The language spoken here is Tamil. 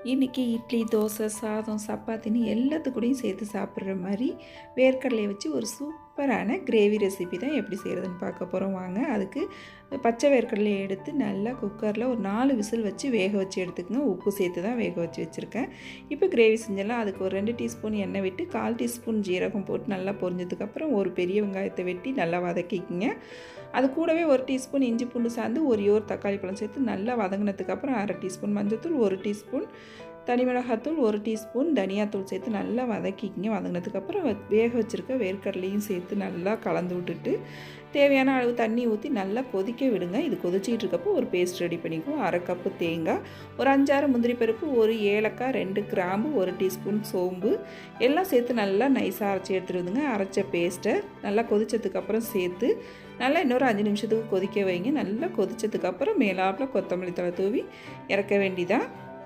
இன்றைக்கி இட்லி, தோசை, சாதம், சப்பாத்தின்னு எல்லாத்துக்கூடயும் சேர்த்து சாப்பிட்ற மாதிரி வேர்க்கடலையை வச்சு ஒரு சூப்பரான கிரேவி ரெசிபி தான் எப்படி செய்கிறதுன்னு பார்க்க போகிறோம். வாங்க. அதுக்கு பச்சை வேர்க்கடலையை எடுத்து நல்லா குக்கரில் ஒரு 4 விசில் வச்சு வேக வச்சு எடுத்துக்கங்க. உப்பு சேர்த்து தான் வேக வச்சு வச்சுருக்கேன். இப்போ கிரேவி செஞ்சிடலாம். அதுக்கு ஒரு 2 டீஸ்பூன் எண்ணெய் விட்டு 1/4 டீஸ்பூன் ஜீரகம் போட்டு நல்லா பொரிஞ்சதுக்கப்புறம் ஒரு பெரிய வெங்காயத்தை வெட்டி நல்லா வதக்கிக்கங்க. அது கூடவே 1 டீஸ்பூன் இஞ்சி பூண்டு சாந்து ஒரே ஒரு தக்காளி பழம் சேர்த்து நல்லா வதங்கினதுக்கப்புறம் 1/2 டீஸ்பூன் மஞ்சள்தூள், 1 டீஸ்பூன் தனி மிளகாத்தூள், 1 டீஸ்பூன் தனியாத்தூள் சேர்த்து நல்லா வதக்கிக்கிங்க. வதங்கினதுக்கப்புறம் வேக வச்சுருக்க வேர்க்கடலையும் சேர்த்து நல்லா கலந்து விட்டுட்டு தேவையான அளவு தண்ணி ஊற்றி நல்லா கொதிக்க விடுங்க. இது கொதிச்சிக்கிட்டு இருக்கப்போ ஒரு பேஸ்ட் ரெடி பண்ணிக்குவோம். 1/2 கப்பு தேங்காய், ஒரு 5-6 முந்திரி பருப்பு, ஒரு ஏலக்காய், 2 கிராம்பு, 1 டீஸ்பூன் சோம்பு எல்லாம் சேர்த்து நல்லா நைஸாக அரைச்சி எடுத்துருந்துங்க. அரைச்ச பேஸ்ட்டை நல்லா கொதிச்சதுக்கப்புறம் சேர்த்து நல்லா இன்னொரு 5 நிமிஷத்துக்கு கொதிக்க வைங்க. நல்லா கொதிச்சதுக்கப்புறம் மேலாப்பில் கொத்தமல்லி தழை தூவி இறக்க வேண்டியதான்.